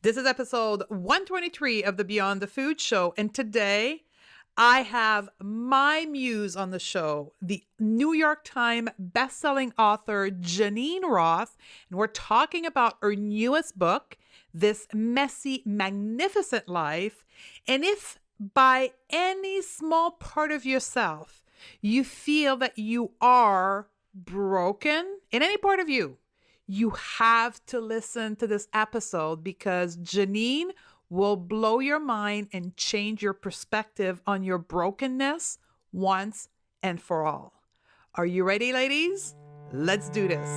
This is episode 123 of the Beyond the Food Show, and today I have my muse on the show, the New York Times bestselling author Janeane Roths, and we're talking about her newest book, This Messy, Magnificent Life. And if by any small part of yourself you feel that you are broken in any part of you, you have to listen to this episode because Janeane will blow your mind and change your perspective on your brokenness once and for all. Are you ready, ladies? Let's do this.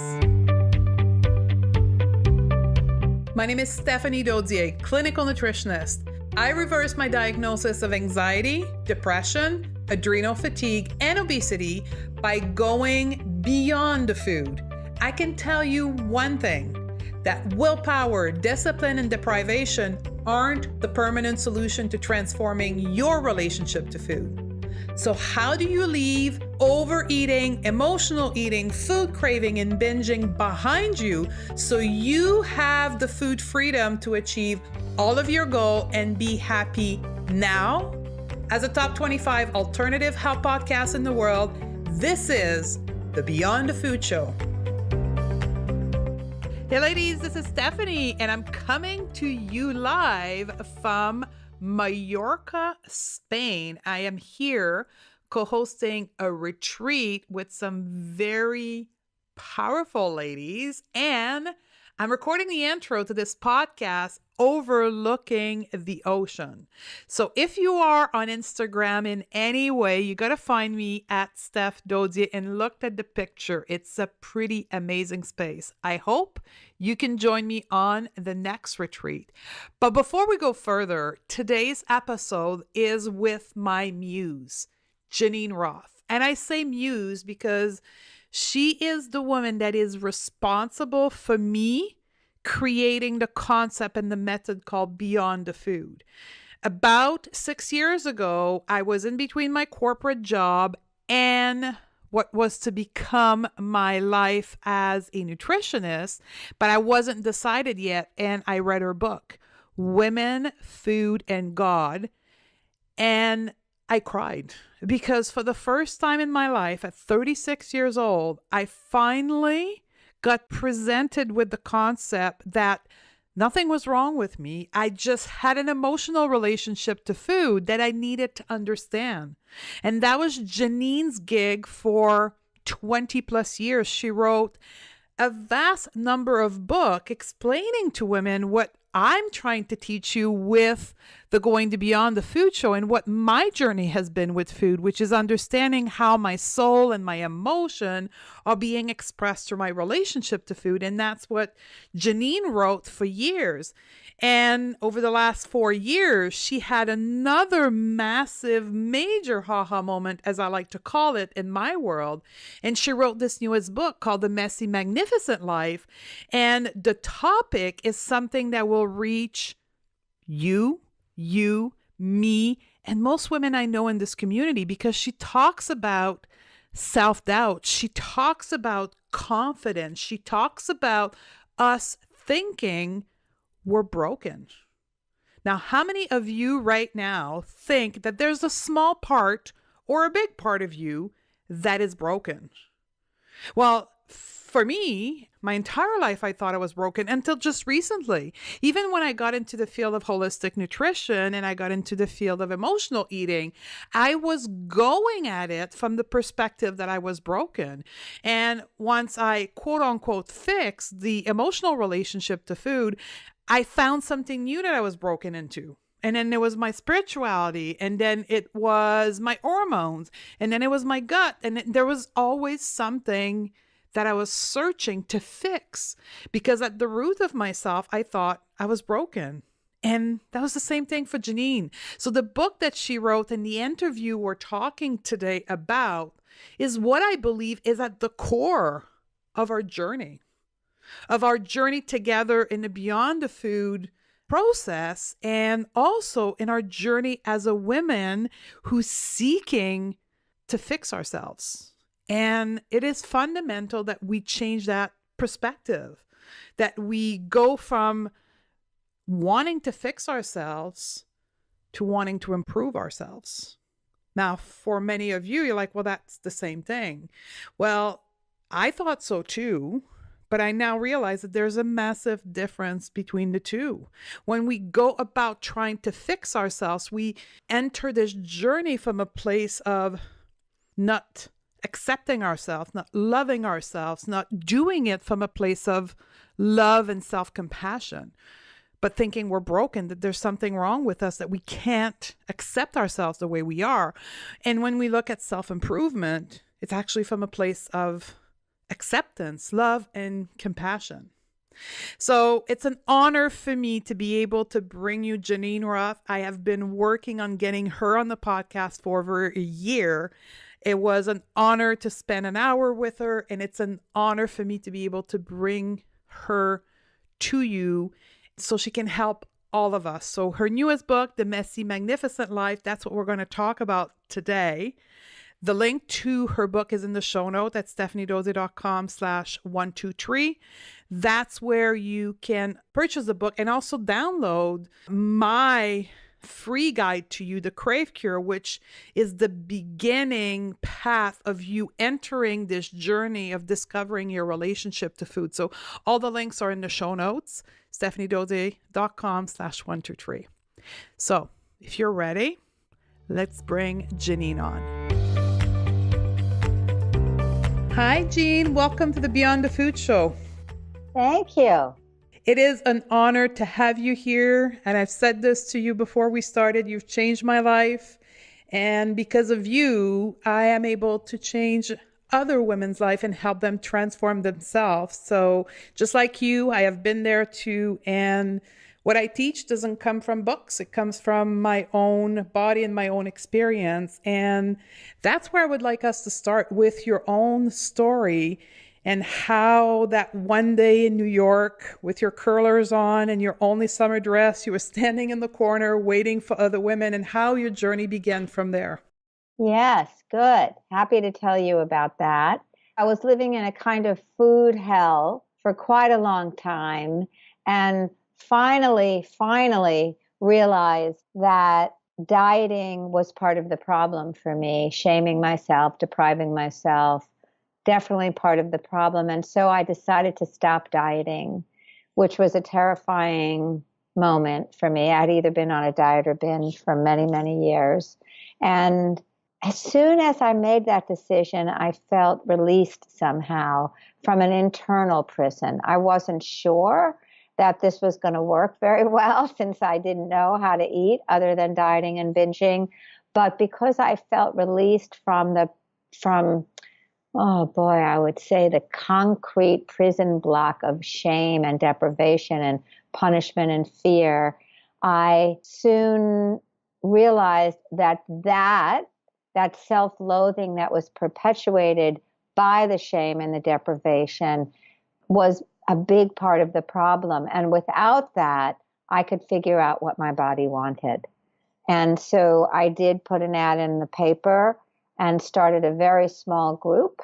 My name is Stephanie Dodier, clinical nutritionist. I reversed my diagnosis of anxiety, depression, adrenal fatigue, and obesity by going beyond the food. I can tell you one thing, that willpower, discipline, and deprivation aren't the permanent solution to transforming your relationship to food. So how do you leave overeating, emotional eating, food craving, and binging behind you so you have the food freedom to achieve all of your goals and be happy now? As a top 25 alternative health podcast in the world, this is the Beyond the Food Show. Hey ladies, this is Stephanie and I'm coming to you live from Mallorca, Spain. I am here co-hosting a retreat with some very powerful ladies, and I'm recording the intro to this podcast overlooking the ocean. So if you are on Instagram in any way, you got to find me at Steph Dodier and look at the picture. It's a pretty amazing space. I hope you can join me on the next retreat. But before we go further, today's episode is with my muse, Janeane Roths. And I say muse because she is the woman that is responsible for me creating the concept and the method called Beyond the Food. About 6 years ago, I was in between my corporate job and what was to become my life as a nutritionist, but I wasn't decided yet. And I read her book, Women, Food, and God. And I cried because for the first time in my life at 36 years old, I finally got presented with the concept that nothing was wrong with me. I just had an emotional relationship to food that I needed to understand. And that was Janeane's gig for 20 plus years. She wrote a vast number of books explaining to women what I'm trying to teach you with the Going to Beyond the Food Show and what my journey has been with food, which is understanding how my soul and my emotion are being expressed through my relationship to food. And that's what Janeane wrote for years. And over the last 4 years, she had another massive, major ha-ha moment, as I like to call it in my world. And she wrote this newest book called The Messy, Magnificent Life. And the topic is something that will reach you, me, and most women I know in this community, because she talks about self-doubt. She talks about confidence. She talks about us thinking we're broken. Now, how many of you right now think that there's a small part or a big part of you that is broken? Well, for me, my entire life, I thought I was broken until just recently. Even when I got into the field of holistic nutrition and I got into the field of emotional eating, I was going at it from the perspective that I was broken. And once I quote unquote fixed the emotional relationship to food, I found something new that I was broken into. And then there was my spirituality, and then it was my hormones, and then it was my gut. And there was always something that I was searching to fix, because at the root of myself, I thought I was broken. And that was the same thing for Janeane. So the book that she wrote and the interview we're talking today about is what I believe is at the core of our journey together in the Beyond the Food process, and also in our journey as a woman who's seeking to fix ourselves. And it is fundamental that we change that perspective, that we go from wanting to fix ourselves to wanting to improve ourselves. Now, for many of you, you're like, well, that's the same thing. Well, I thought so too, but I now realize that there's a massive difference between the two. When we go about trying to fix ourselves, we enter this journey from a place of not accepting ourselves, not loving ourselves, not doing it from a place of love and self-compassion, but thinking we're broken, that there's something wrong with us, that we can't accept ourselves the way we are. And when we look at self-improvement, it's actually from a place of acceptance, love, and compassion. So it's an honor for me to be able to bring you Janeane Roth. I have been working on getting her on the podcast for over a year. It was an honor to spend an hour with her, and it's an honor for me to be able to bring her to you so she can help all of us. So her newest book, The Messy Magnificent Life, that's what we're going to talk about today. The link to her book is in the show note at stephaniedose.com/123. That's where you can purchase the book and also download my free guide to you, The Crave Cure, which is the beginning path of you entering this journey of discovering your relationship to food. So all the links are in the show notes, stephaniedose.com/123. So if you're ready, let's bring Janeane on. Hi, Jean. Welcome to the Beyond the Food Show. Thank you. It is an honor to have you here. And I've said this to you before we started. You've changed my life. And because of you, I am able to change other women's life and help them transform themselves. So just like you, I have been there too. And what I teach doesn't come from books. It comes from my own body and my own experience. And that's where I would like us to start, with your own story and how that one day in New York with your curlers on and your only summer dress, you were standing in the corner waiting for other women, and how your journey began from there. Yes, good. Happy to tell you about that. I was living in a kind of food hell for quite a long time, and finally realized that dieting was part of the problem for me, shaming myself, depriving myself, definitely part of the problem. And so I decided to stop dieting, which was a terrifying moment for me. I'd either been on a diet or binge for many, many years. And as soon as I made that decision, I felt released somehow from an internal prison. I wasn't sure that this was going to work very well, since I didn't know how to eat other than dieting and binging. But because I felt released from oh boy, I would say the concrete prison block of shame and deprivation and punishment and fear, I soon realized that self-loathing that was perpetuated by the shame and the deprivation was a big part of the problem. And without that, I could figure out what my body wanted. And so I did put an ad in the paper and started a very small group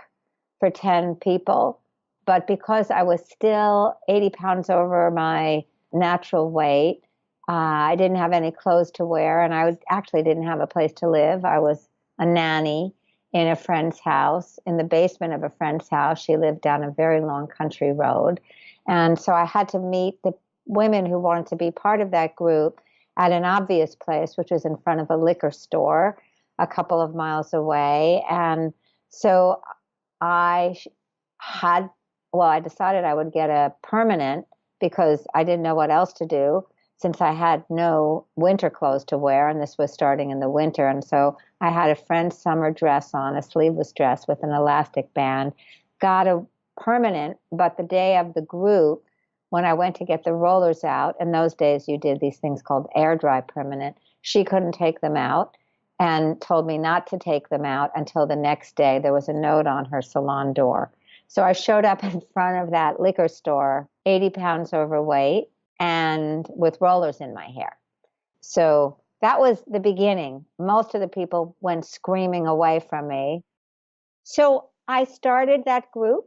for 10 people. But because I was still 80 pounds over my natural weight, I didn't have any clothes to wear, and I actually didn't have a place to live. I was a nanny in a friend's house, in the basement of a friend's house. She lived down a very long country road. And so I had to meet the women who wanted to be part of that group at an obvious place, which was in front of a liquor store a couple of miles away. And so I decided I would get a permanent, because I didn't know what else to do, since I had no winter clothes to wear, and this was starting in the winter. And so I had a friend's summer dress on, a sleeveless dress with an elastic band, got a permanent. But the day of the group, when I went to get the rollers out, in those days you did these things called air dry permanent, she couldn't take them out and told me not to take them out until the next day. There was a note on her salon door. So I showed up in front of that liquor store, 80 pounds overweight, and with rollers in my hair. So that was the beginning. Most of the people went screaming away from me. So I started that group,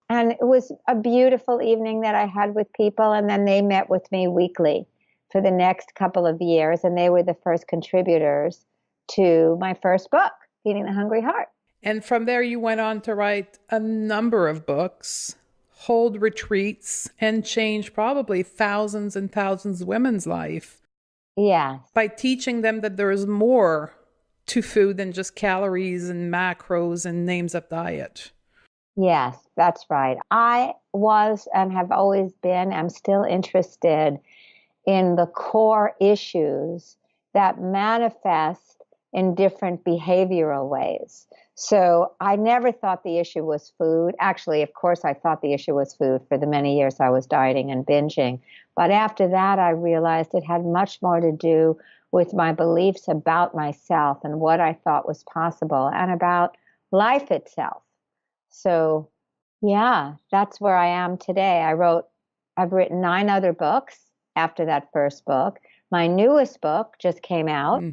and it was a beautiful evening that I had with people, and then they met with me weekly. for the next couple of years, and they were the first contributors to my first book, Feeding the Hungry Heart. And from there, you went on to write a number of books, hold retreats, and change probably thousands and thousands of women's life. Yes. By teaching them that there is more to food than just calories and macros and names of diet. Yes, that's right. I was and have always been, I'm still interested in the core issues that manifest in different behavioral ways. So I never thought the issue was food. Actually, of course, I thought the issue was food for the many years I was dieting and binging. But after that, I realized it had much more to do with my beliefs about myself and what I thought was possible and about life itself. So, yeah, that's where I am today. I've written 9 other books after that first book. My newest book just came out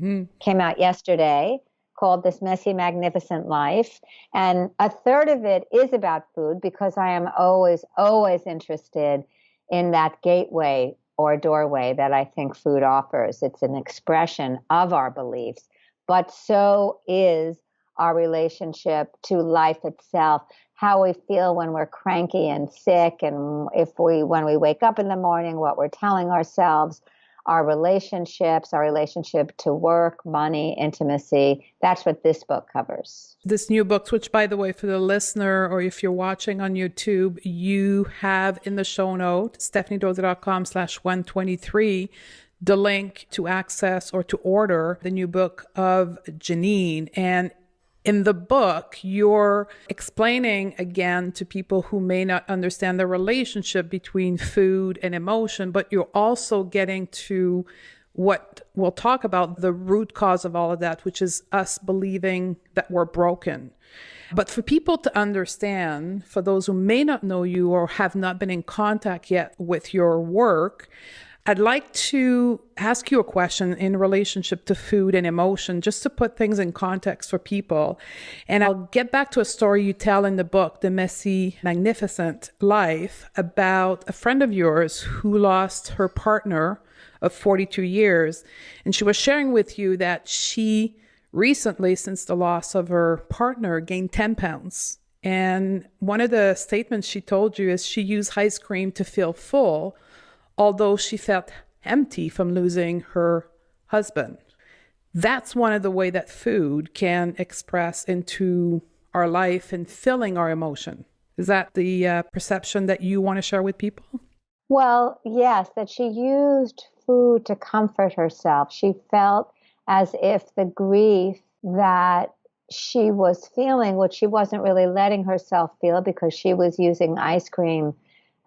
yesterday, called This Messy, Magnificent Life. And a third of it is about food because I am always, always interested in that gateway or doorway that I think food offers. It's an expression of our beliefs, but so is our relationship to life itself, how we feel when we're cranky and sick, and when we wake up in the morning, what we're telling ourselves, our relationships, our relationship to work, money, intimacy. That's what this book covers. This new book, which, by the way, for the listener, or if you're watching on YouTube, you have in the show note, stephaniedose.com/123, the link to access or to order the new book of Janeane. And in the book, you're explaining again to people who may not understand the relationship between food and emotion, but you're also getting to what we'll talk about, the root cause of all of that, which is us believing that we're broken. But for people to understand, for those who may not know you or have not been in contact yet with your work, I'd like to ask you a question in relationship to food and emotion, just to put things in context for people. And I'll get back to a story you tell in the book, The Messy, Magnificent Life, about a friend of yours who lost her partner of 42 years. And she was sharing with you that she recently, since the loss of her partner, gained 10 pounds. And one of the statements she told you is she used ice cream to feel full, although she felt empty from losing her husband. That's one of the ways that food can express into our life and filling our emotion. Is that the perception that you want to share with people? Well, yes, that she used food to comfort herself. She felt as if the grief that she was feeling, which she wasn't really letting herself feel because she was using ice cream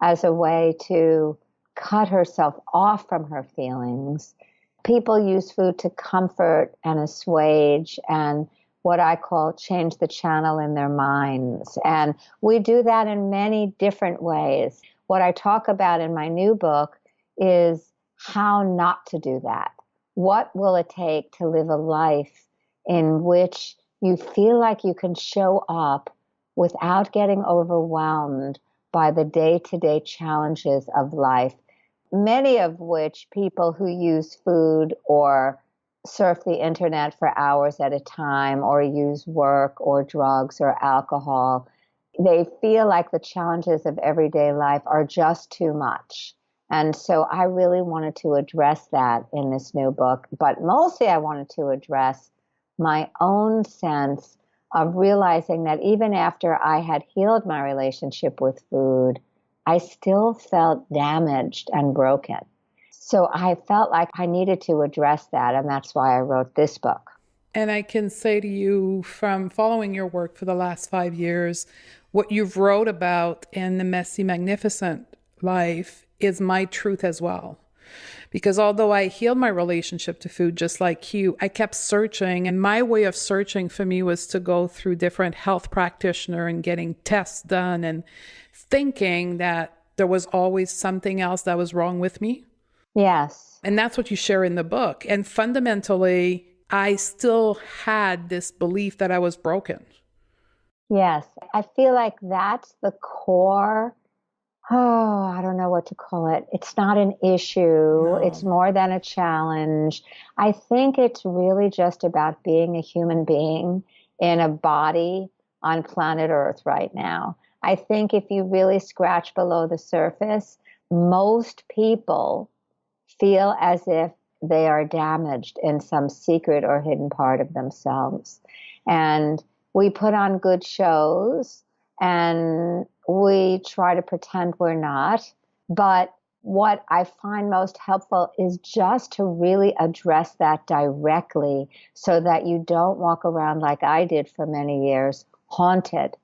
as a way to cut herself off from her feelings. People use food to comfort and assuage and what I call change the channel in their minds. And we do that in many different ways. What I talk about in my new book is how not to do that. What will it take to live a life in which you feel like you can show up without getting overwhelmed by the day-to-day challenges of life, many of which people who use food or surf the internet for hours at a time or use work or drugs or alcohol, they feel like the challenges of everyday life are just too much. And so I really wanted to address that in this new book, but mostly I wanted to address my own sense of realizing that even after I had healed my relationship with food, I still felt damaged and broken. So I felt like I needed to address that, and that's why I wrote this book. And I can say to you, from following your work for the last 5 years, what you've wrote about in The Messy, Magnificent Life is my truth as well. Because although I healed my relationship to food just like you, I kept searching. And my way of searching for me was to go through different health practitioners and getting tests done and thinking that there was always something else that was wrong with me. Yes. And that's what you share in the book. And fundamentally, I still had this belief that I was broken. Yes. I feel like that's the core I don't know what to call it. It's not an issue. It's No. more than a challenge. I think it's really just about being a human being in a body on planet Earth right now. I think if you really scratch below the surface, most people feel as if they are damaged in some secret or hidden part of themselves. And we put on good shows and we try to pretend we're not. But what I find most helpful is just to really address that directly so that you don't walk around like I did for many years, haunted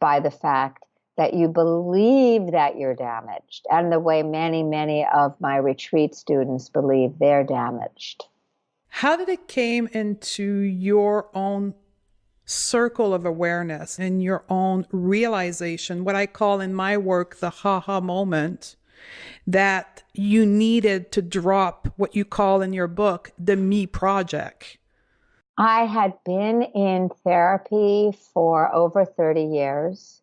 by the fact that you believe that you're damaged, and the way many, many of my retreat students believe they're damaged. How did it came into your own circle of awareness and your own realization, what I call in my work the ha-ha moment, that you needed to drop what you call in your book the me project? I had been in therapy for over 30 years,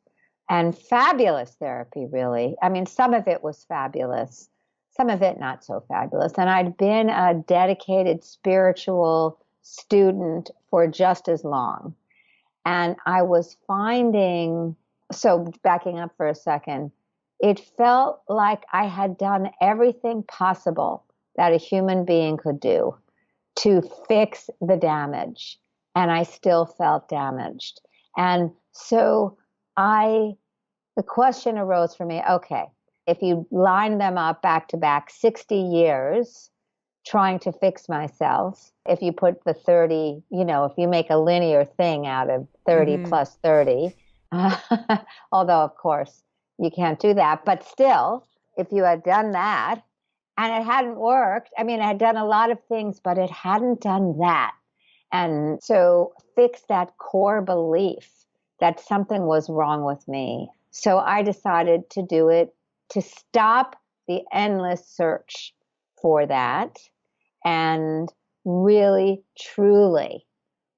and fabulous therapy, really. I mean, some of it was fabulous, some of it not so fabulous. And I'd been a dedicated spiritual student for just as long. And I was finding, so backing up for a second, it felt like I had done everything possible that a human being could do to fix the damage. And I still felt damaged. And so the question arose for me, okay, if you line them up back to back 60 years trying to fix myself, if you put the 30, if you make a linear thing out of 30 Mm-hmm. plus 30, although of course you can't do that, but still, if you had done that and it hadn't worked, I mean, I had done a lot of things, but it hadn't done that. And so fix that core belief that something was wrong with me. So I decided to do it, to stop the endless search for that and really, truly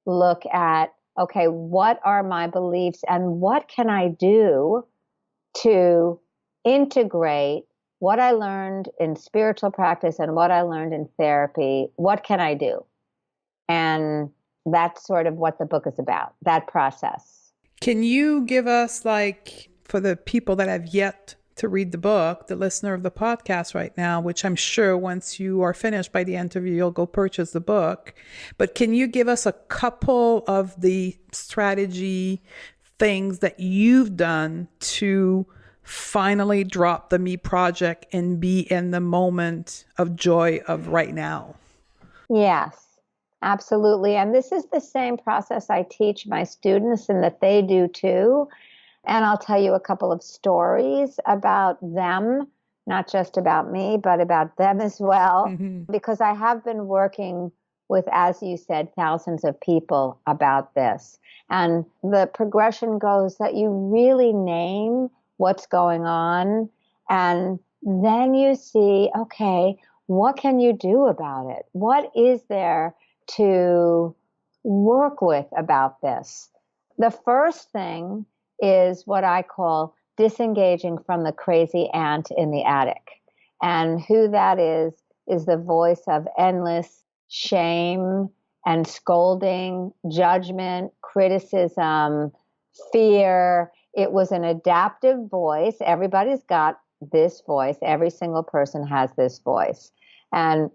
look at, okay, what are my beliefs and what can I do to integrate what I learned in spiritual practice and what I learned in therapy? What can I do? And that's sort of what the book is about, that process. Can you give us, like, for the people that have yet to read the book, the listener of the podcast right now, which I'm sure once you are finished by the interview, you'll go purchase the book. But can you give us a couple of the strategy things that you've done to finally drop the me project and be in the moment of joy of right now? Yes, absolutely. And this is the same process I teach my students and that they do too. And I'll tell you a couple of stories about them, not just about me, but about them as well, Mm-hmm. because I have been working with, as you said, thousands of people about this. And the progression goes that you really name what's going on, and then you see, okay, what can you do about it? What is there to work with about this? The first thing is what I call disengaging from the crazy ant in the attic. And who that is the voice of endless shame and scolding, judgment, criticism, fear. It was an adaptive voice. Everybody's got this voice. Every single person has this voice. And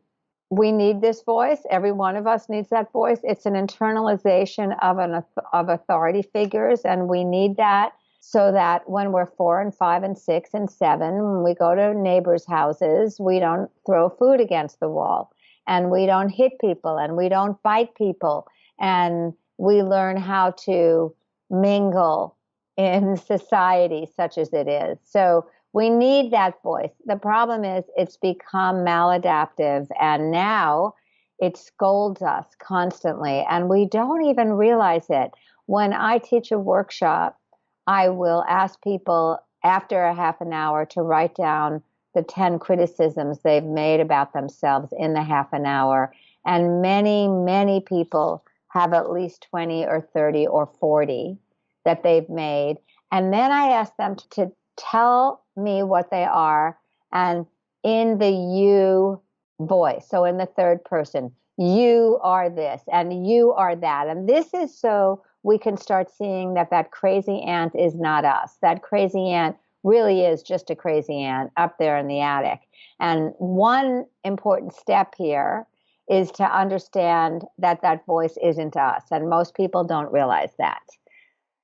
we need this voice. Every one of us needs that voice. It's an internalization of authority figures, and we need that so that when we're 4 and 5 and 6 and 7, when we go to neighbors' houses, we don't throw food against the wall, and we don't hit people, and we don't bite people, and we learn how to mingle in society such as it is. So we need that voice. The problem is it's become maladaptive, and now it scolds us constantly, and we don't even realize it. When I teach a workshop, I will ask people after a half an hour to write down the 10 criticisms they've made about themselves in the half an hour. And many, many people have at least 20 or 30 or 40 that they've made. And then I ask them to tell me what they are, and in the you voice. So in the third person, you are this and you are that. And this is so we can start seeing that that crazy ant is not us. That crazy ant really is just a crazy ant up there in the attic. And one important step here is to understand that that voice isn't us. And most people don't realize that.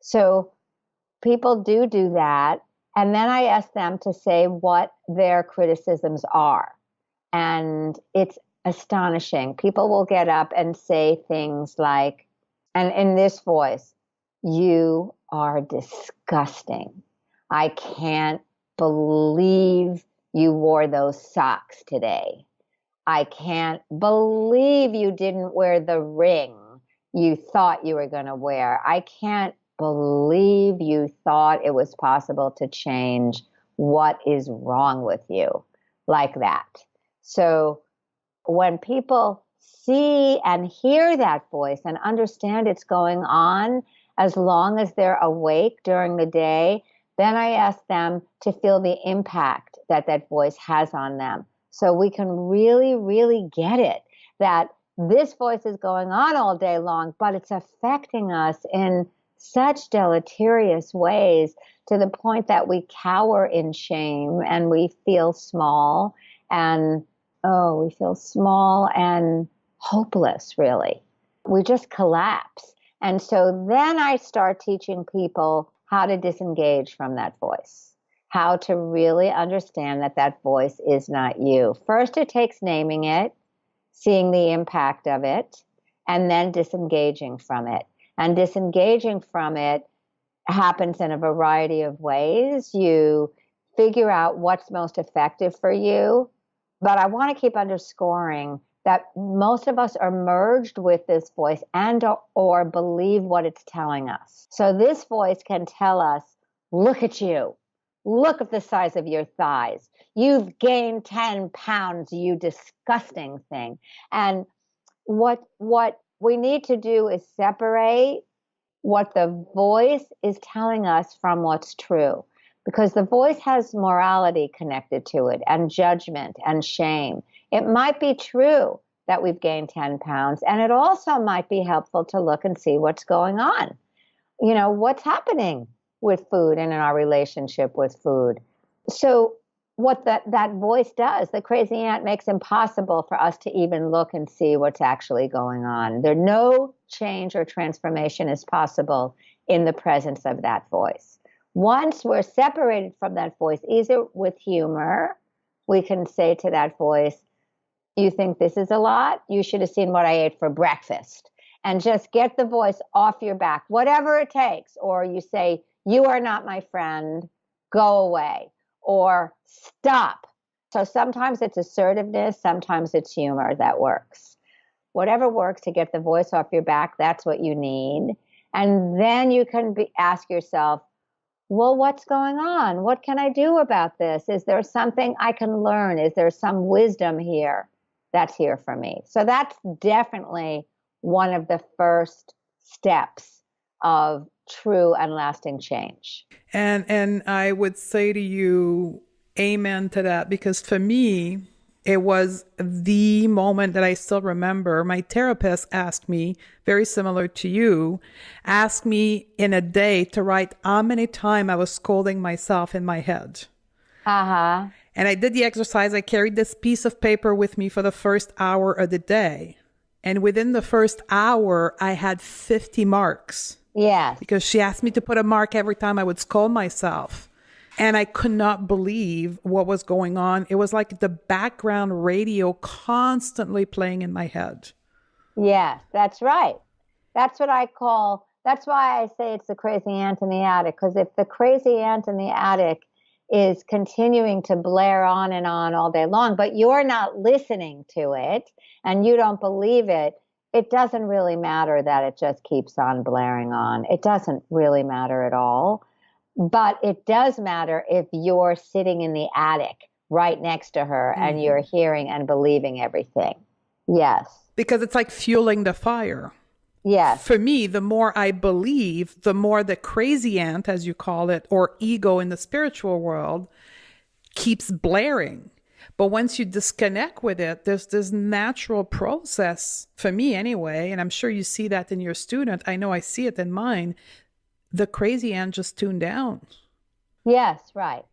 So people do that. And then I ask them to say what their criticisms are. And it's astonishing. People will get up and say things like, and in this voice, you are disgusting. I can't believe you wore those socks today. I can't believe you didn't wear the ring you thought you were going to wear. I can't believe you thought it was possible to change. What is wrong with you? Like that. So when people see and hear that voice and understand it's going on, as long as they're awake during the day, then I ask them to feel the impact that that voice has on them. So we can really, really get it that this voice is going on all day long, but it's affecting us in such deleterious ways to the point that we cower in shame and we feel small and we feel small and hopeless, really. We just collapse. And so then I start teaching people how to disengage from that voice, how to really understand that that voice is not you. First, it takes naming it, seeing the impact of it, and then disengaging from it. And disengaging from it happens in a variety of ways. You figure out what's most effective for you. But I want to keep underscoring that most of us are merged with this voice and or believe what it's telling us. So this voice can tell us, look at you. Look at the size of your thighs. You've gained 10 pounds, you disgusting thing. And what we need to do is separate what the voice is telling us from what's true. Because the voice has morality connected to it and judgment and shame. It might be true that we've gained 10 pounds, and it also might be helpful to look and see what's going on. You know, what's happening with food and in our relationship with food. So what that voice does, the crazy ant makes impossible for us to even look and see what's actually going on. There no change or transformation is possible in the presence of that voice. Once we're separated from that voice, either with humor, we can say to that voice, you think this is a lot? You should have seen what I ate for breakfast. And just get the voice off your back, whatever it takes. Or you say, you are not my friend, go away. Or stop. So sometimes it's assertiveness, sometimes it's humor that works. Whatever works to get the voice off your back, that's what you need. And then you can ask yourself, well, what's going on? What can I do about this? Is there something I can learn? Is there some wisdom here that's here for me? So that's definitely one of the first steps of true and lasting change. And I would say to you, amen to that, because for me, it was the moment that I still remember. My therapist asked me, very similar to you, asked me in a day to write how many times I was scolding myself in my head. Uh-huh. And I did the exercise. I carried this piece of paper with me for the first hour of the day. And within the first hour, I had 50 marks. Yes. Because she asked me to put a mark every time I would scold myself. And I could not believe what was going on. It was like the background radio constantly playing in my head. Yes, that's right. That's what I call, that's why I say it's the crazy ant in the attic. Because if the crazy ant in the attic is continuing to blare on and on all day long, but you're not listening to it and you don't believe it, it doesn't really matter that it just keeps on blaring on. It doesn't really matter at all. But it does matter if you're sitting in the attic right next to her and you're hearing and believing everything. Yes. Because it's like fueling the fire. Yes. For me, the more I believe, the more the crazy aunt, as you call it, or ego in the spiritual world, keeps blaring. But once you disconnect with it, there's this natural process, for me anyway, and I'm sure you see that in your student. I know I see it in mine. The crazy aunt just tuned down. Yes, right.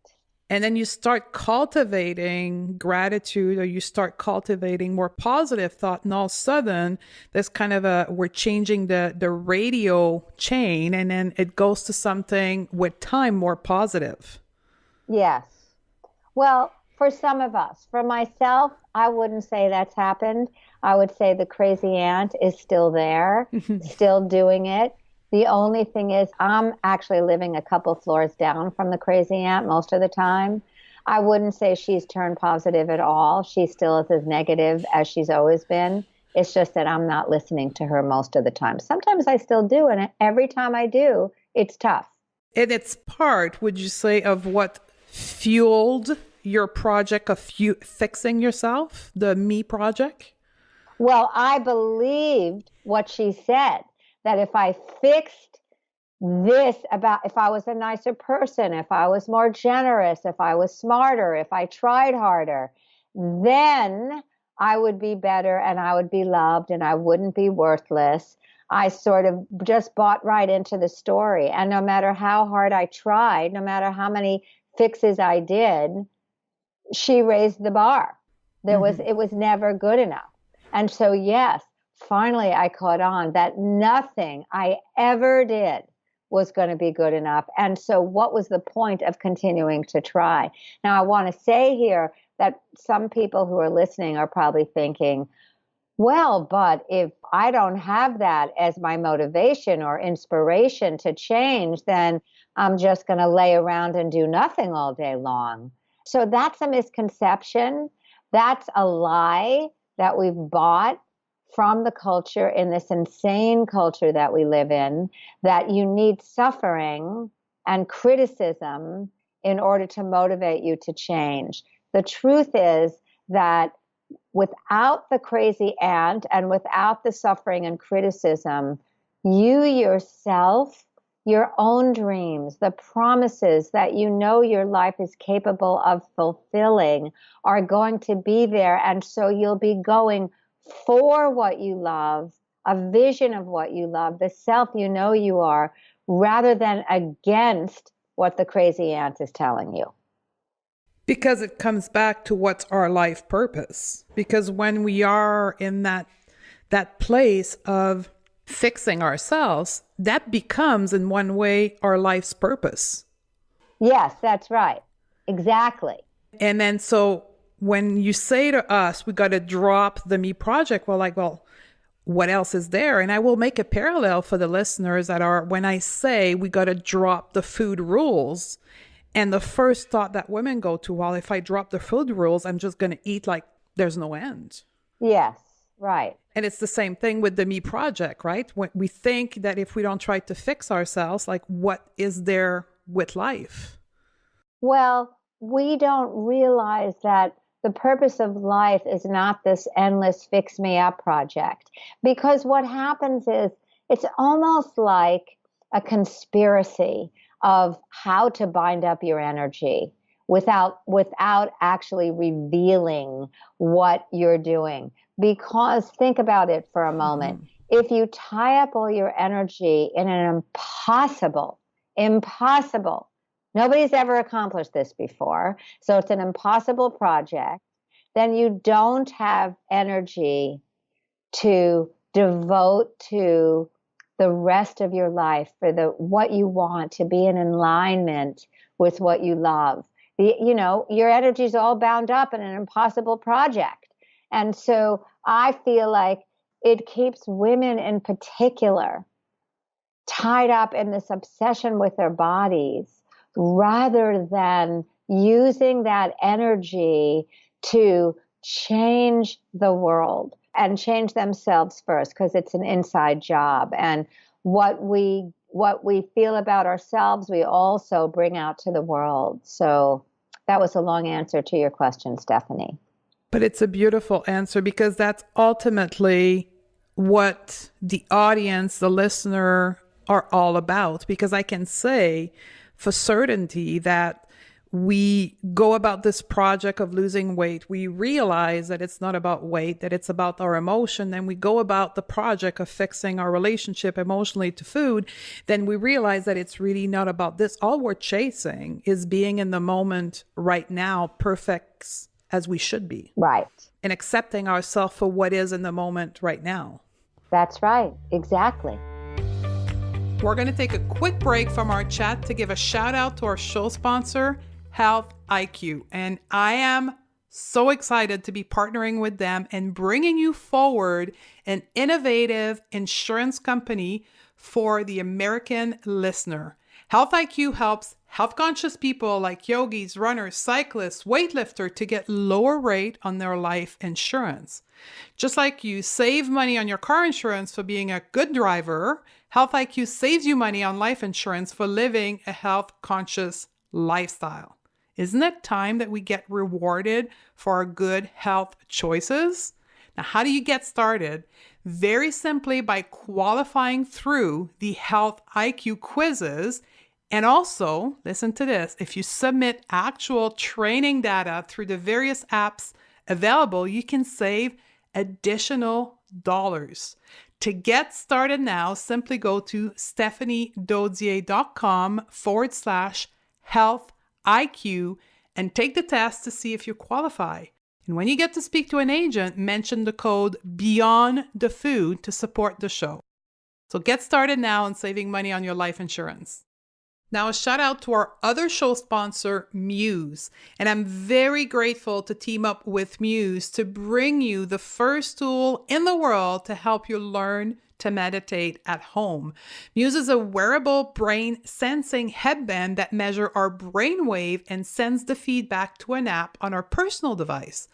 And then you start cultivating gratitude, or you start cultivating more positive thought. And all of a sudden, there's kind of we're changing the radio chain, and then it goes to something with time more positive. Yes. Well, for some of us, for myself, I wouldn't say that's happened. I would say the crazy aunt is still there, still doing it. The only thing is, I'm actually living a couple floors down from the crazy aunt most of the time. I wouldn't say she's turned positive at all. She still is as negative as she's always been. It's just that I'm not listening to her most of the time. Sometimes I still do, and every time I do, it's tough. And it's part, would you say, of what fueled your project of fixing yourself, the Me project? Well, I believed what she said, that if I fixed this, about if I was a nicer person, if I was more generous, if I was smarter, if I tried harder, then I would be better and I would be loved and I wouldn't be worthless. I sort of just bought right into the story. And no matter how hard I tried, no matter how many fixes I did, she raised the bar. It was never good enough. And so, yes, finally I caught on that nothing I ever did was going to be good enough. And so what was the point of continuing to try? Now, I want to say here that some people who are listening are probably thinking, well, but if I don't have that as my motivation or inspiration to change, then I'm just going to lay around and do nothing all day long. So that's a misconception. That's a lie that we've bought from the culture, in this insane culture that we live in, that you need suffering and criticism in order to motivate you to change. The truth is that without the crazy aunt and without the suffering and criticism, you yourself, your own dreams, the promises that you know your life is capable of fulfilling are going to be there. And so you'll be going for what you love, a vision of what you love, the self you know you are, rather than against what the crazy aunt is telling you. Because it comes back to what's our life purpose. Because when we are in that place of fixing ourselves, that becomes in one way our life's purpose. Yes, that's right. Exactly. And then so when you say to us, we got to drop the Me project, we're like, well, what else is there? And I will make a parallel for the listeners that are, when I say we got to drop the food rules, and the first thought that women go to, well, if I drop the food rules, I'm just going to eat like there's no end. Yes, right. And it's the same thing with the Me project, right? When we think that if we don't try to fix ourselves, like what is there with life? Well, we don't realize that the purpose of life is not this endless fix me up project. Because what happens is it's almost like a conspiracy of how to bind up your energy without actually revealing what you're doing. Because think about it for a moment. If you tie up all your energy in an impossible, nobody's ever accomplished this before, so it's an impossible project, then you don't have energy to devote to the rest of your life for what you want, to be in alignment with what you love. Your energy is all bound up in an impossible project. And so I feel like it keeps women in particular tied up in this obsession with their bodies, rather than using that energy to change the world and change themselves first, because it's an inside job. And what we feel about ourselves, we also bring out to the world. So that was a long answer to your question, Stephanie. But it's a beautiful answer, because that's ultimately what the audience, the listener, are all about, because I can say for certainty that we go about this project of losing weight, we realize that it's not about weight, that it's about our emotion. Then we go about the project of fixing our relationship emotionally to food. Then we realize that it's really not about this. All we're chasing is being in the moment right now, perfect as we should be, Right. and accepting ourselves for what is in the moment right now. That's right. Exactly. We're going to take a quick break from our chat to give a shout out to our show sponsor, Health IQ. And I am so excited to be partnering with them and bringing you forward an innovative insurance company for the American listener. Health IQ helps health conscious people like yogis, runners, cyclists, weightlifters to get lower rate on their life insurance. Just like you save money on your car insurance for being a good driver, Health IQ saves you money on life insurance for living a health conscious lifestyle. Isn't it time that we get rewarded for our good health choices? Now, how do you get started? Very simply by qualifying through the Health IQ quizzes. And also, listen to this, if you submit actual training data through the various apps available, you can save additional dollars. To get started now, simply go to stephaniedodier.com/health IQ and take the test to see if you qualify. And when you get to speak to an agent, mention the code Beyond the Food to support the show. So get started now on saving money on your life insurance. Now, a shout out to our other show sponsor, Muse. And I'm very grateful to team up with Muse to bring you the first tool in the world to help you learn to meditate at home. Muse is a wearable brain sensing headband that measures our brainwave and sends the feedback to an app on our personal device.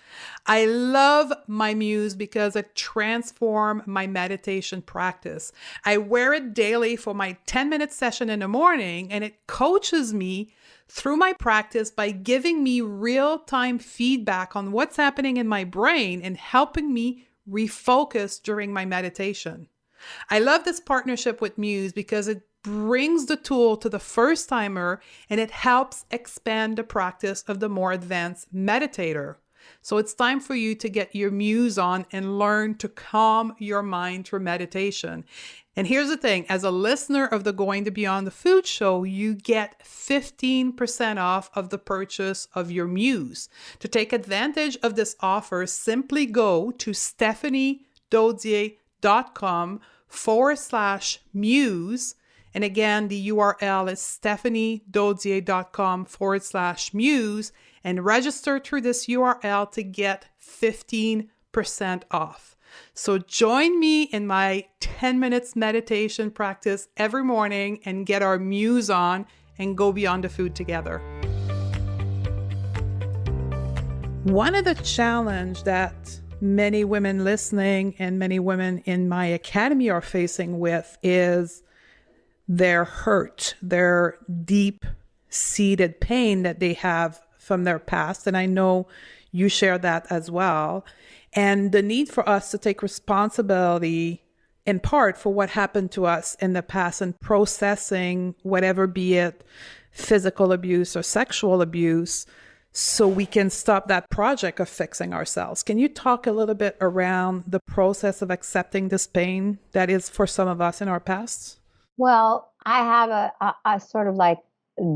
I love my Muse because it transformed my meditation practice. I wear it daily for my 10-minute session in the morning, and it coaches me through my practice by giving me real-time feedback on what's happening in my brain and helping me refocus during my meditation. I love this partnership with Muse because it brings the tool to the first timer and it helps expand the practice of the more advanced meditator. So it's time for you to get your Muse on and learn to calm your mind through meditation. And here's the thing, as a listener of the Going to Beyond the Food show, you get 15% off of the purchase of your Muse. To take advantage of this offer, simply go to stephaniedodier.com/muse. And again, the URL is stephaniedodier.com/muse and register through this URL to get 15% off. So join me in my 10 minutes meditation practice every morning and get our Muse on and go beyond the food together. One of the challenges that many women listening and many women in my academy are facing with is their hurt, their deep-seated pain that they have from their past. And I know you share that as well. And the need for us to take responsibility in part for what happened to us in the past and processing whatever, be it physical abuse or sexual abuse, so we can stop that project of fixing ourselves. Can you talk a little bit around the process of accepting this pain that is for some of us in our past? Well, I have a sort of like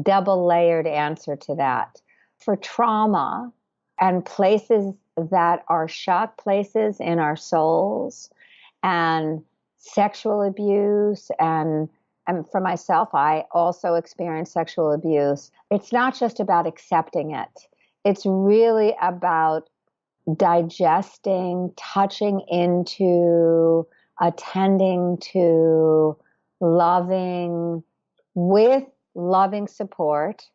double layered answer to that. For trauma and places that are shock places in our souls and sexual abuse and for myself, I also experienced sexual abuse. It's not just about accepting it. It's really about digesting, touching into, attending to, loving with loving support.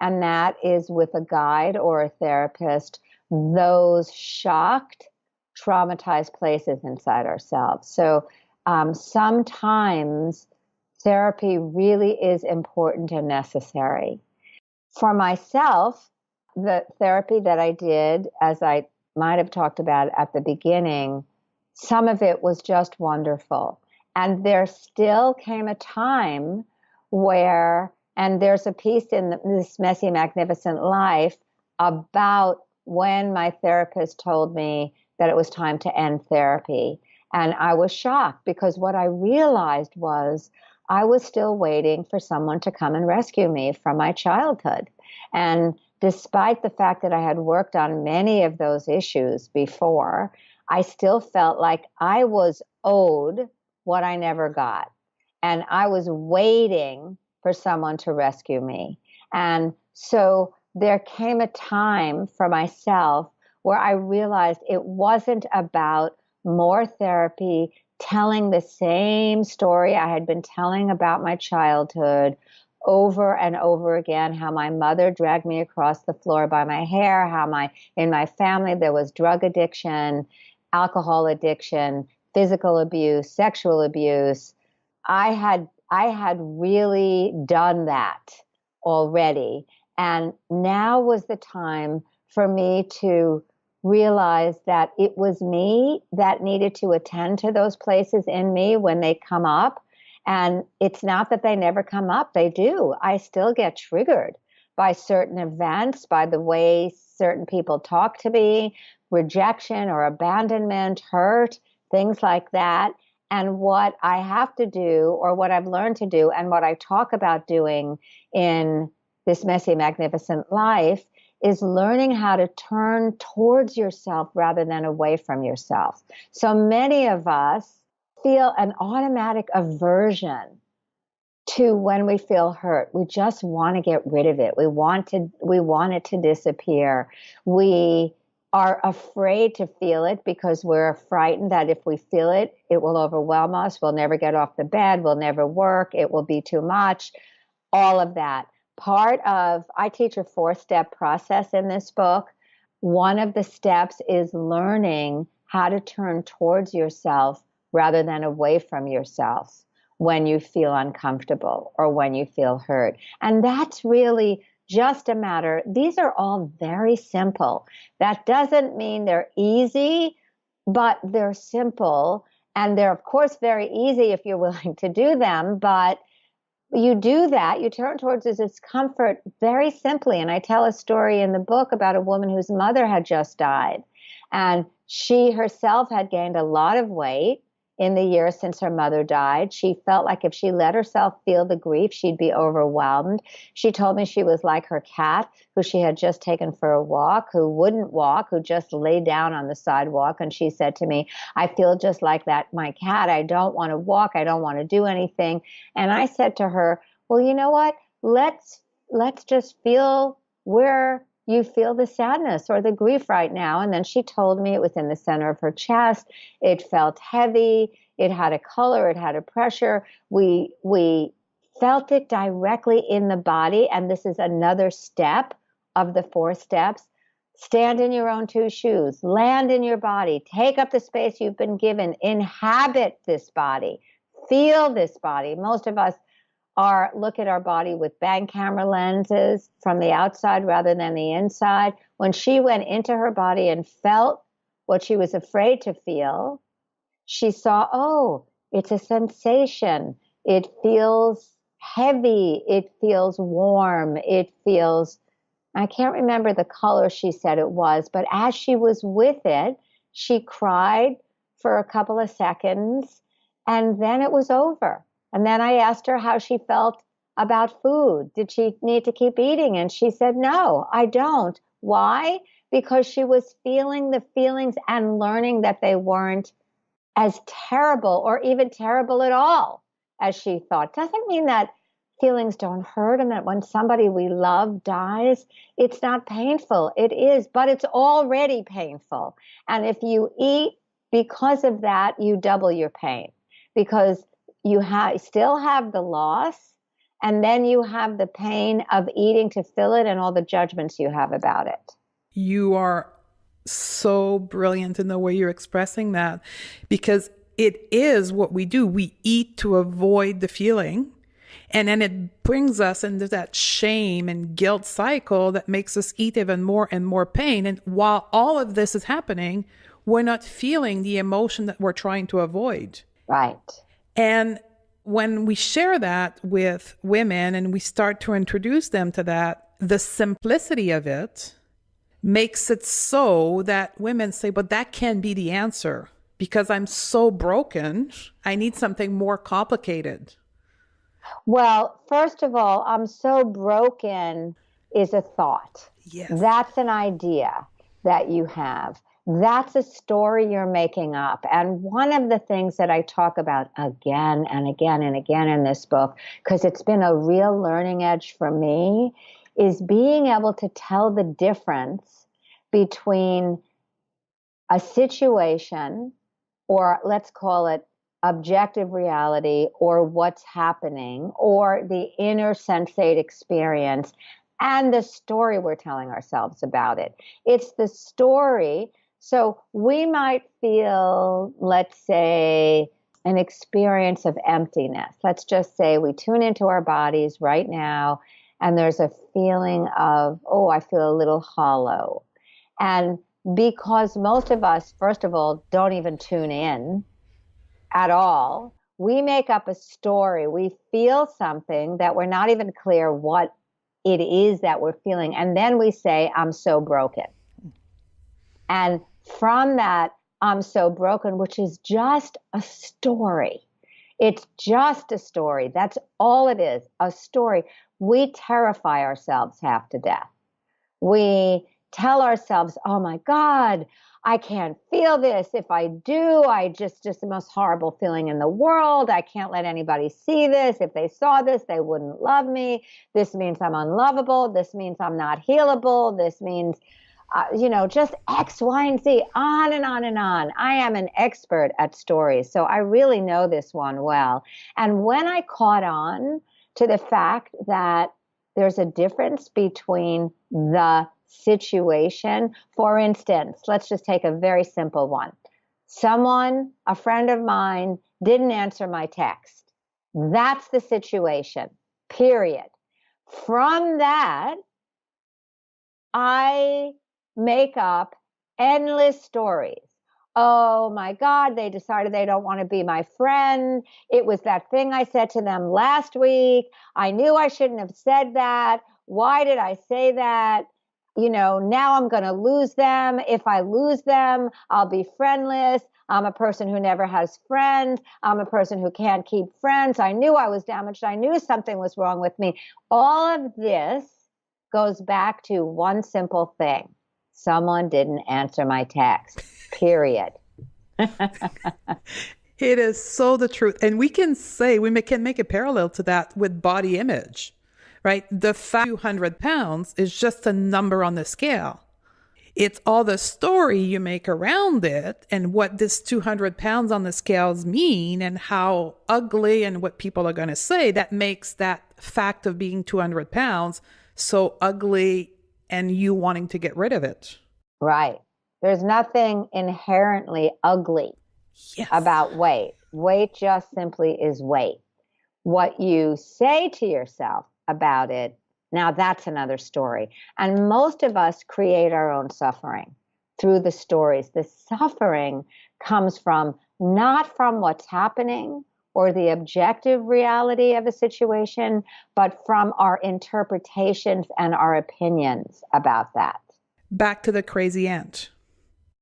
And that is with a guide or a therapist, those shocked, traumatized places inside ourselves. So sometimes therapy really is important and necessary. For myself, the therapy that I did, as I might have talked about at the beginning, some of it was just wonderful. And there still came a time where, and there's a piece in this Messy, Magnificent Life about when my therapist told me that it was time to end therapy. And I was shocked because what I realized was I was still waiting for someone to come and rescue me from my childhood. And despite the fact that I had worked on many of those issues before, I still felt like I was owed what I never got. And I was waiting for someone to rescue me. And so there came a time for myself where I realized it wasn't about more therapy, telling the same story I had been telling about my childhood over and over again, how my mother dragged me across the floor by my hair, how in my family there was drug addiction, alcohol addiction, physical abuse, sexual abuse. I had really done that already. And now was the time for me to realize that it was me that needed to attend to those places in me when they come up. And it's not that they never come up, they do. I still get triggered by certain events, by the way certain people talk to me, rejection or abandonment, hurt, things like that. And what I have to do, or what I've learned to do, and what I talk about doing in this Messy, Magnificent Life is learning how to turn towards yourself rather than away from yourself. So many of us feel an automatic aversion to when we feel hurt. We just want to get rid of it. We want it to disappear. We are afraid to feel it because we're frightened that if we feel it, it will overwhelm us. We'll never get off the bed. We'll never work. It will be too much. All of that. I teach a 4-step process in this book. One of the steps is learning how to turn towards yourself rather than away from yourself when you feel uncomfortable or when you feel hurt. And that's really just a matter. These are all very simple. That doesn't mean they're easy, but they're simple. And they're, of course, very easy if you're willing to do them. But you do that, you turn towards this discomfort very simply. And I tell a story in the book about a woman whose mother had just died. And she herself had gained a lot of weight in the years since her mother died. She felt like if she let herself feel the grief, she'd be overwhelmed. She told me she was like her cat, who she had just taken for a walk, who wouldn't walk, who just lay down on the sidewalk. And she said to me, I feel just like that, my cat. I don't want to walk. I don't want to do anything. And I said to her, well, you know what? Let's just feel where you feel the sadness or the grief right now. And then she told me it was in the center of her chest. It felt heavy. It had a color. It had a pressure. We felt it directly in the body. And this is another step of the 4 steps. Stand in your own 2 shoes. Land in your body. Take up the space you've been given. Inhabit this body. Feel this body. Most of us look at our body with bang camera lenses from the outside rather than the inside. When she went into her body and felt what she was afraid to feel, she saw, oh, it's a sensation. It feels heavy. It feels warm. It feels, I can't remember the color she said it was, but as she was with it, she cried for a couple of seconds and then it was over. And then I asked her how she felt about food. Did she need to keep eating? And she said, no, I don't. Why? Because she was feeling the feelings and learning that they weren't as terrible or even terrible at all as she thought. Doesn't mean that feelings don't hurt and that when somebody we love dies, it's not painful. It is, but it's already painful. And if you eat because of that, you double your pain because you still have the loss, and then you have the pain of eating to fill it and all the judgments you have about it. You are so brilliant in the way you're expressing that, because it is what we do. We eat to avoid the feeling, and then it brings us into that shame and guilt cycle that makes us eat even more and more pain. And while all of this is happening, we're not feeling the emotion that we're trying to avoid. Right. And when we share that with women and we start to introduce them to that, the simplicity of it makes it so that women say, but that can't be the answer because I'm so broken. I need something more complicated. Well, first of all, I'm so broken is a thought. Yes. That's an idea that you have. That's a story you're making up. And one of the things that I talk about again and again and again in this book, because it's been a real learning edge for me, is being able to tell the difference between a situation, or let's call it objective reality, or what's happening, or the inner sensate experience, and the story we're telling ourselves about it. It's the story. So we might feel, let's say, an experience of emptiness. Let's just say we tune into our bodies right now, and there's a feeling of, oh, I feel a little hollow. And because most of us, first of all, don't even tune in at all, we make up a story. We feel something that we're not even clear what it is that we're feeling. And then we say, I'm so broken. And from that, I'm so broken, which is just a story. It's just a story. That's all it is, a story. We terrify ourselves half to death. We tell ourselves, oh my God, I can't feel this. If I do, I just the most horrible feeling in the world. I can't let anybody see this. If they saw this, they wouldn't love me. This means I'm unlovable. This means I'm not healable. This means, just X, Y, and Z, on and on and on. I am an expert at stories, so I really know this one well. And when I caught on to the fact that there's a difference between the situation, for instance, let's just take a very simple one. Someone, a friend of mine, didn't answer my text. That's the situation, period. From that, I make up endless stories. Oh my God, they decided they don't want to be my friend. It was that thing I said to them last week. I knew I shouldn't have said that. Why did I say that? Now I'm going to lose them. If I lose them, I'll be friendless. I'm a person who never has friends. I'm a person who can't keep friends. I knew I was damaged. I knew something was wrong with me. All of this goes back to one simple thing. Someone didn't answer my text, period. It is so the truth. And we can make a parallel to that with body image, right? The 200 pounds is just a number on the scale. It's all the story you make around it and what this 200 pounds on the scales mean and how ugly and what people are going to say that makes that fact of being 200 pounds so ugly and you wanting to get rid of it. Right. There's nothing inherently ugly about weight. Weight just simply is weight. What you say to yourself about it, now that's another story. And most of us create our own suffering through the stories. The suffering comes not from what's happening or the objective reality of a situation, but from our interpretations and our opinions about that. Back to the crazy ant.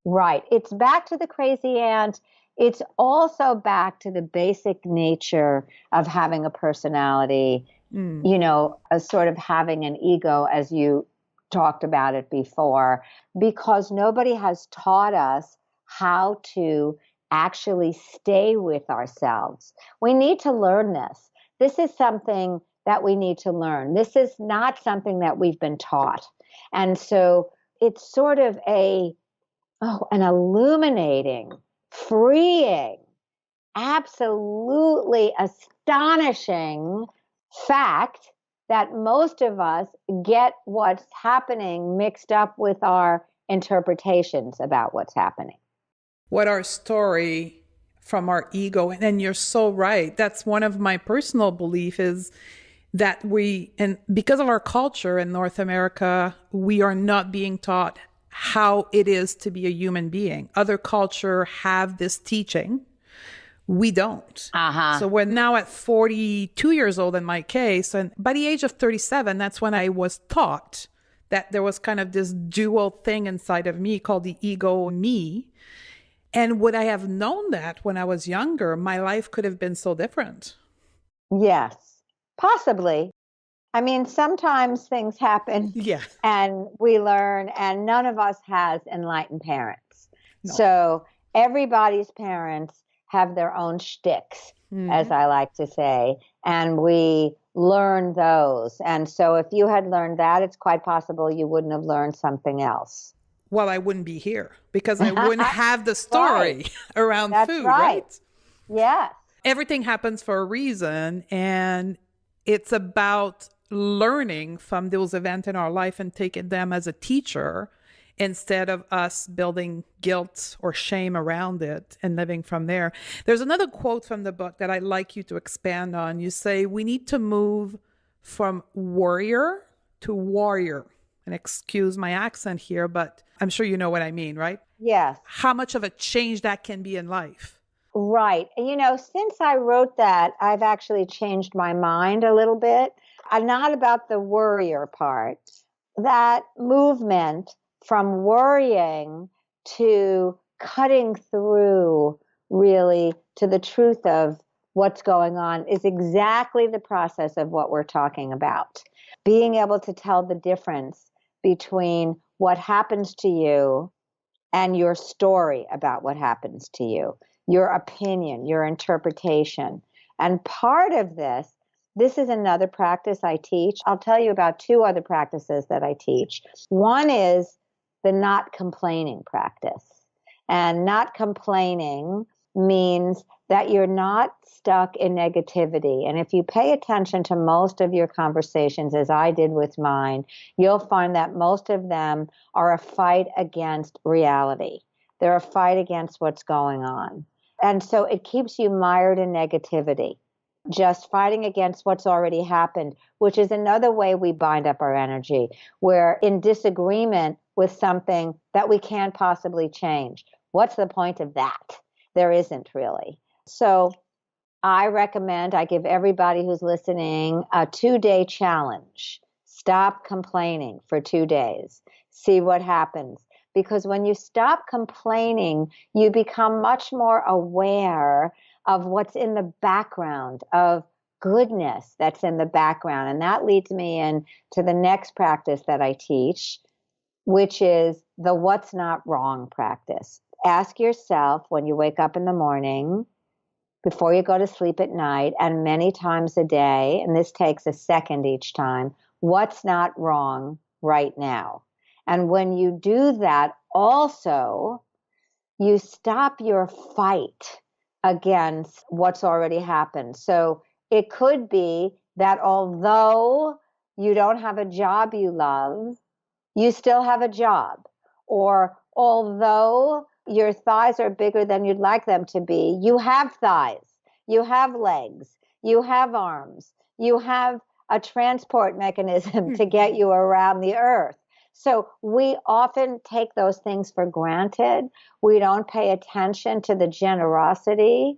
Right. It's back to the crazy ant. It's also back to the basic nature of having a personality, a sort of having an ego, as you talked about it before, because nobody has taught us how to actually stay with ourselves. We need to learn this. This is something that we need to learn. This is not something that we've been taught. And so it's sort of an illuminating, freeing, absolutely astonishing fact that most of us get what's happening mixed up with our interpretations about what's happening. What our story from our ego, and you're so right. That's one of my personal beliefs is that and because of our culture in North America, we are not being taught how it is to be a human being. Other culture have this teaching. We don't. Uh-huh. So we're now at 42 years old in my case. And by the age of 37, that's when I was taught that there was kind of this dual thing inside of me called the ego me. And would I have known that when I was younger, my life could have been so different. Yes, possibly. I mean, sometimes things happen Yeah. and we learn, and none of us has enlightened parents. No. So everybody's parents have their own shticks, as I like to say, and we learn those. And so if you had learned that, it's quite possible you wouldn't have learned something else. Well, I wouldn't be here because I wouldn't have the story Right. around That's food, right. right? Yes. Everything happens for a reason, and it's about learning from those events in our life and taking them as a teacher instead of us building guilt or shame around it and living from there. There's another quote from the book that I'd like you to expand on. You say, we need to move from warrior to warrior. And excuse my accent here, but I'm sure you know what I mean, right? Yes. How much of a change that can be in life. Right. You know, since I wrote that, I've actually changed my mind a little bit. I'm not about the worrier part. That movement from worrying to cutting through really to the truth of what's going on is exactly the process of what we're talking about. Being able to tell the difference between what happens to you and your story about what happens to you, your opinion, your interpretation. And part of this is another practice I teach. I'll tell you about two other practices that I teach. One is the not complaining practice. And not complaining means that you're not stuck in negativity. And if you pay attention to most of your conversations, as I did with mine, you'll find that most of them are a fight against reality. They're a fight against what's going on. And so it keeps you mired in negativity, just fighting against what's already happened, which is another way we bind up our energy. We're in disagreement with something that we can't possibly change. What's the point of that? There isn't really. So I give everybody who's listening a 2-day challenge. Stop complaining for 2 days. See what happens. Because when you stop complaining, you become much more aware of what's in the background, of goodness that's in the background. And that leads me into the next practice that I teach, which is the what's not wrong practice. Ask yourself when you wake up in the morning, before you go to sleep at night, and many times a day, and this takes a second each time, what's not wrong right now? And when you do that, also, you stop your fight against what's already happened. So it could be that although you don't have a job you love, you still have a job. Or although your thighs are bigger than you'd like them to be, you have thighs, you have legs, you have arms, you have a transport mechanism to get you around the earth. So we often take those things for granted. We don't pay attention to the generosity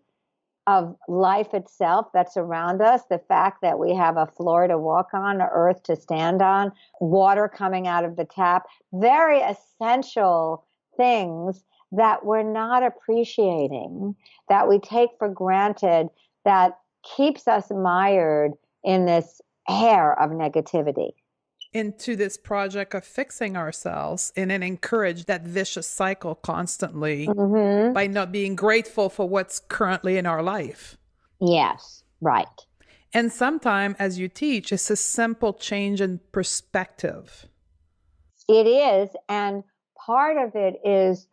of life itself that's around us, the fact that we have a floor to walk on, an earth to stand on, water coming out of the tap, very essential things that we're not appreciating, that we take for granted, that keeps us mired in this air of negativity. Into this project of fixing ourselves and then encourage that vicious cycle constantly by not being grateful for what's currently in our life. Yes, right. And sometimes, as you teach, it's a simple change in perspective. It is. And part of it is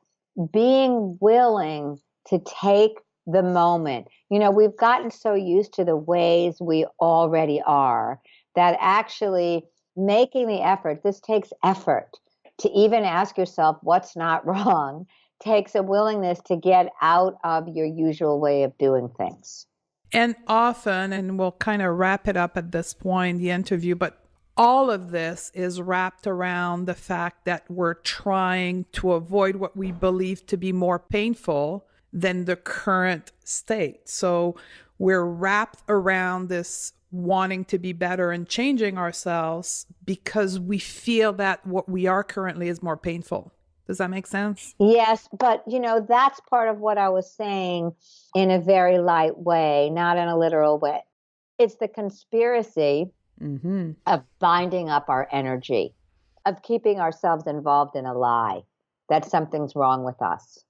being willing to take the moment. You know, we've gotten so used to the ways we already are that actually making the effort, this takes effort to even ask yourself what's not wrong, takes a willingness to get out of your usual way of doing things. And often, and we'll kind of wrap it up at this point, the interview, but all of this is wrapped around the fact that we're trying to avoid what we believe to be more painful than the current state. So we're wrapped around this wanting to be better and changing ourselves because we feel that what we are currently is more painful. Does that make sense? Yes, but that's part of what I was saying in a very light way, not in a literal way. It's the conspiracy of binding up our energy, of keeping ourselves involved in a lie that something's wrong with us.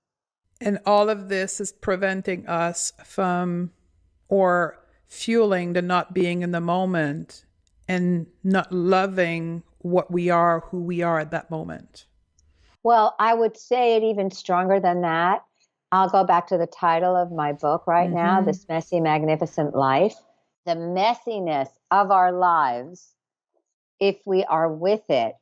And all of this is preventing us from or fueling the not being in the moment and not loving what we are, who we are at that moment. Well, I would say it even stronger than that. I'll go back to the title of my book right now, This Messy, Magnificent Life. The messiness of our lives, if we are with it,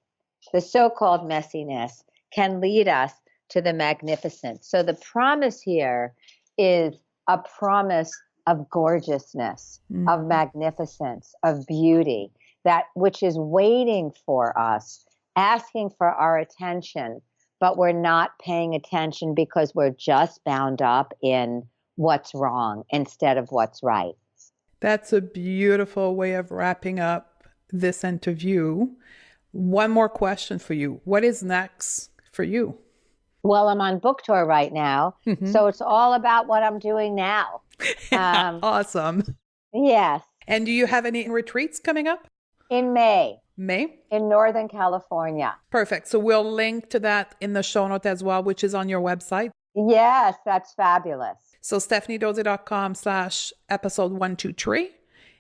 the so-called messiness can lead us to the magnificent. So the promise here is a promise of gorgeousness, of magnificence, of beauty, that which is waiting for us, asking for our attention, but we're not paying attention because we're just bound up in what's wrong instead of what's right. That's a beautiful way of wrapping up this interview. One more question for you. What is next for you? Well, I'm on book tour right now, so it's all about what I'm doing now. Awesome. Yes. And do you have any retreats coming up? In May. May? In Northern California. Perfect. So we'll link to that in the show note as well, which is on your website. Yes, that's fabulous. So stephaniedozzi.com/episode 123.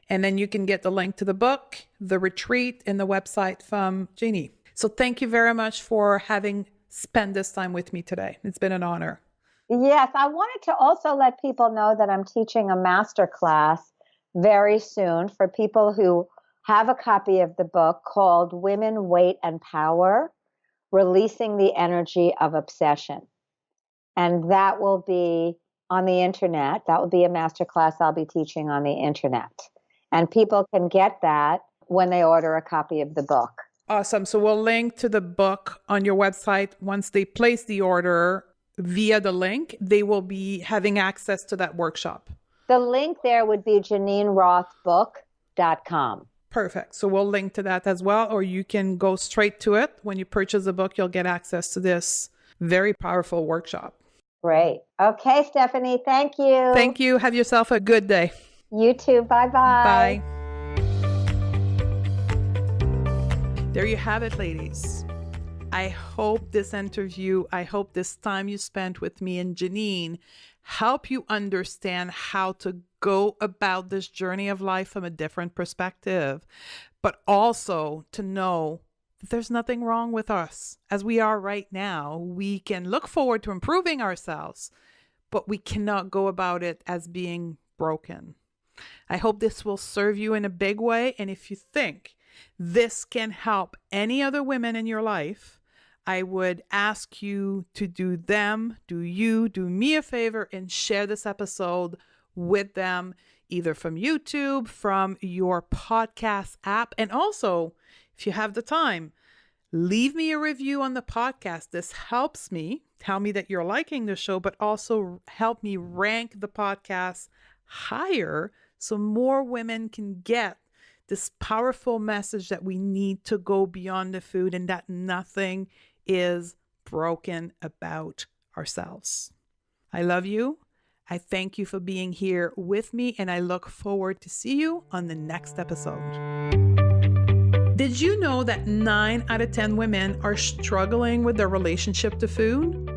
And then you can get the link to the book, the retreat, and the website from Janeane. So thank you very much for having spent this time with me today. It's been an honor. Yes, I wanted to also let people know that I'm teaching a master class very soon for people who have a copy of the book called Women, Weight, and Power, Releasing the Energy of Obsession. And that will be on the internet. That will be a master class I'll be teaching on the internet. And people can get that when they order a copy of the book. Awesome. So we'll link to the book on your website. Once they place the order via the link, they will be having access to that workshop. The link there would be JaneaneRothBook.com. Perfect. So we'll link to that as well, or you can go straight to it. When you purchase the book, you'll get access to this very powerful workshop. Great. Okay, Stephanie, thank you. Thank you. Have yourself a good day. You too. Bye-bye. Bye. There you have it, ladies. I hope this interview, I hope this time you spent with me and Janeane help you understand how to go about this journey of life from a different perspective, but also to know that there's nothing wrong with us as we are right now. We can look forward to improving ourselves, but we cannot go about it as being broken. I hope this will serve you in a big way. And if you think this can help any other women in your life, I would ask you to do me a favor and share this episode with them, either from YouTube, from your podcast app. And also, if you have the time, leave me a review on the podcast. This helps me tell me that you're liking the show, but also help me rank the podcast higher so more women can get this powerful message that we need to go beyond the food and that nothing is broken about ourselves. I love you. I thank you for being here with me, and I look forward to see you on the next episode. Did you know that 9 out of 10 women are struggling with their relationship to food?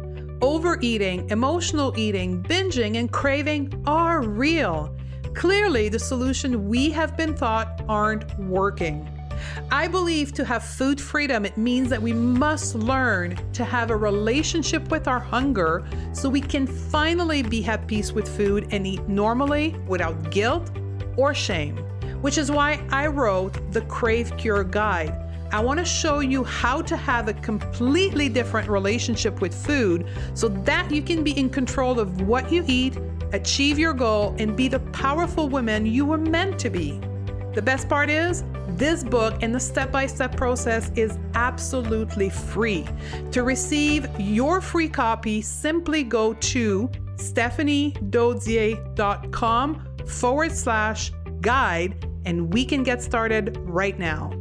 Overeating, emotional eating, binging, and craving are real. Clearly, the solution we have been taught aren't working. I believe to have food freedom, it means that we must learn to have a relationship with our hunger so we can finally be at peace with food and eat normally without guilt or shame, which is why I wrote the Crave Cure Guide. I want to show you how to have a completely different relationship with food so that you can be in control of what you eat, achieve your goal, and be the powerful woman you were meant to be. The best part is, This book and the step-by-step process is absolutely free. To receive your free copy, simply go to stephaniedodier.com/guide and we can get started right now.